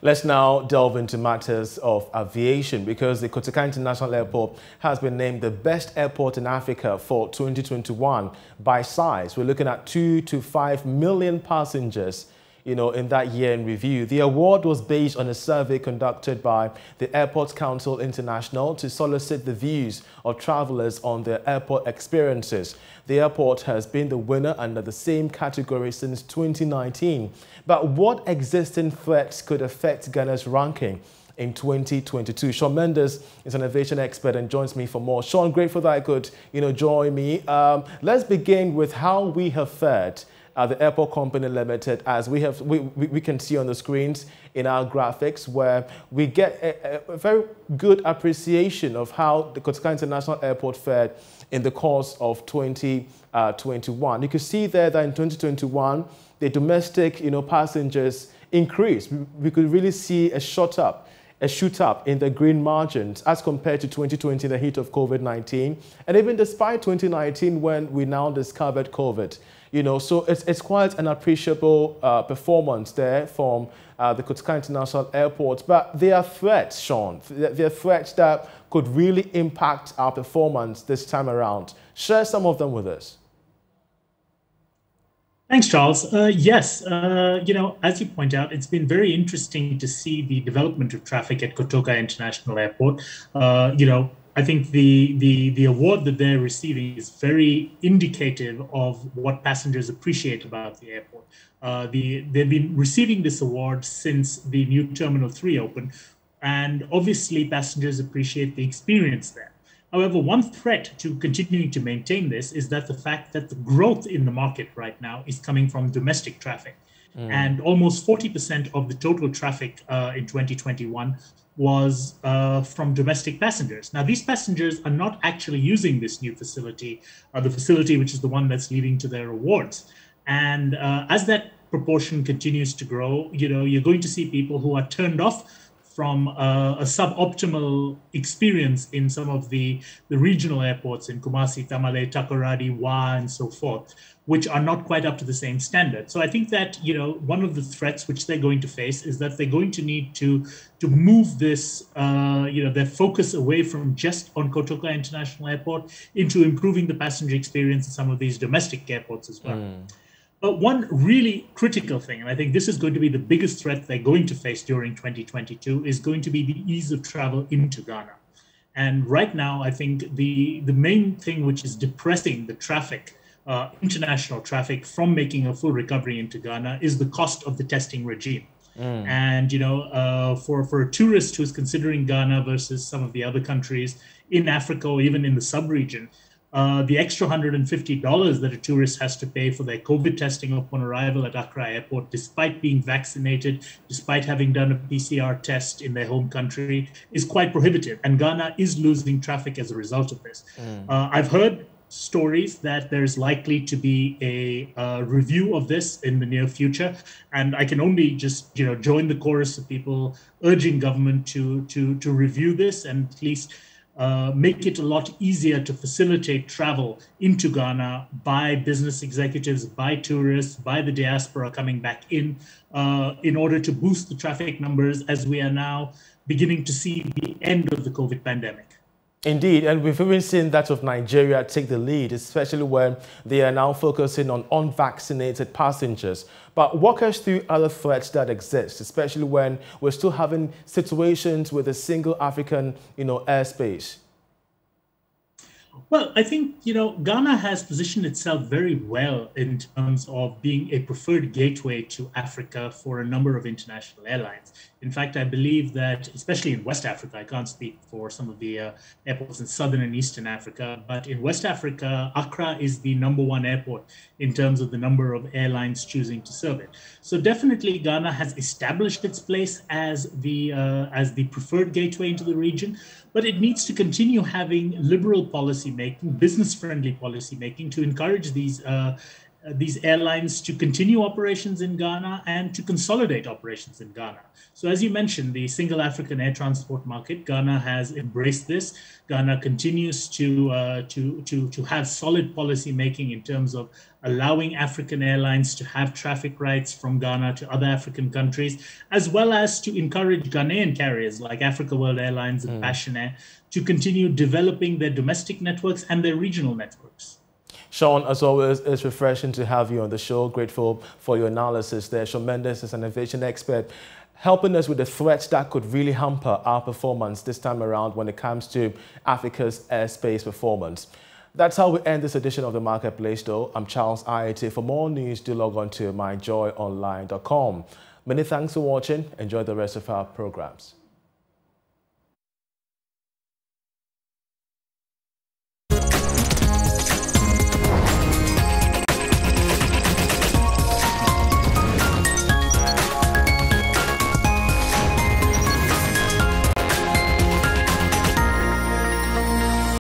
Let's now delve into matters of aviation because the Kotoka International Airport has been named the best airport in Africa for 2021 by size. We're looking at 2 to 5 million passengers, in that year in review. The award was based on a survey conducted by the Airports Council International to solicit the views of travelers on their airport experiences. The airport has been the winner under the same category since 2019. But what existing threats could affect Ghana's ranking in 2022? Sean Mendes is an aviation expert and joins me for more. Sean, grateful that I could, join me. Let's begin with how we have fared at the Airport Company Limited, as we can see on the screens in our graphics, where we get a very good appreciation of how the Kotoka International Airport fared in the course of 2021. You can see there that in 2021, the domestic, passengers increased. We could really see a shoot up in the green margins as compared to 2020, the heat of COVID-19, and even despite 2019 when we now discovered COVID. So it's quite an appreciable performance there from the Kotoka International Airport. But there are threats, Sean. There are threats that could really impact our performance this time around. Share some of them with us. Thanks, Charles. Yes, as you point out, it's been very interesting to see the development of traffic at Kotoka International Airport. I think the award that they're receiving is very indicative of what passengers appreciate about the airport. They've been receiving this award since the new Terminal 3 opened, and obviously passengers appreciate the experience there. However, one threat to continuing to maintain this is that the fact that the growth in the market right now is coming from domestic traffic. And almost 40% of the total traffic in 2021 was from domestic passengers. Now, these passengers are not actually using this new facility, the facility which is the one that's leading to their awards. And as that proportion continues to grow, you're going to see people who are turned off from a suboptimal experience in some of the regional airports in Kumasi, Tamale, Takoradi, Wa, and so forth, which are not quite up to the same standard. So I think that, one of the threats which they're going to face is that they're going to need to move this, their focus away from just on Kotoka International Airport into improving the passenger experience in some of these domestic airports as well. But one really critical thing, and I think this is going to be the biggest threat they're going to face during 2022, is going to be the ease of travel into Ghana. And right now, I think the main thing which is depressing the traffic, international traffic, from making a full recovery into Ghana is the cost of the testing regime. And, for a tourist who's considering Ghana versus some of the other countries in Africa or even in the sub-region, the extra $150 that a tourist has to pay for their COVID testing upon arrival at Accra Airport, despite being vaccinated, despite having done a PCR test in their home country, is quite prohibitive. And Ghana is losing traffic as a result of this. I've heard stories that there's likely to be a review of this in the near future. And I can only just, join the chorus of people urging government to review this and at least make it a lot easier to facilitate travel into Ghana by business executives, by tourists, by the diaspora coming back in order to boost the traffic numbers as we are now beginning to see the end of the COVID pandemic. Indeed, and we've even seen that of Nigeria take the lead, especially when they are now focusing on unvaccinated passengers. But walk us through other threats that exist, especially when we're still having situations with a single African, airspace. Well, I think, Ghana has positioned itself very well in terms of being a preferred gateway to Africa for a number of international airlines. In fact, I believe that, especially in West Africa, I can't speak for some of the airports in Southern and Eastern Africa, but in West Africa, Accra is the #1 airport in terms of the number of airlines choosing to serve it. So definitely Ghana has established its place as the preferred gateway into the region, but it needs to continue having liberal policy making, business-friendly policy making to encourage these these airlines to continue operations in Ghana and to consolidate operations in Ghana. So as you mentioned, the single African air transport market, Ghana has embraced this. Ghana continues to have solid policy making in terms of allowing African airlines to have traffic rights from Ghana to other African countries, as well as to encourage Ghanaian carriers like Africa World Airlines and Passion Air to continue developing their domestic networks and their regional networks. Sean, as always, it's refreshing to have you on the show. Grateful for your analysis there. Sean Mendes is an aviation expert, helping us with the threats that could really hamper our performance this time around when it comes to Africa's airspace performance. That's how we end this edition of The Marketplace, though. I'm Charles Ayete. For more news, do log on to myjoyonline.com. Many thanks for watching. Enjoy the rest of our programs.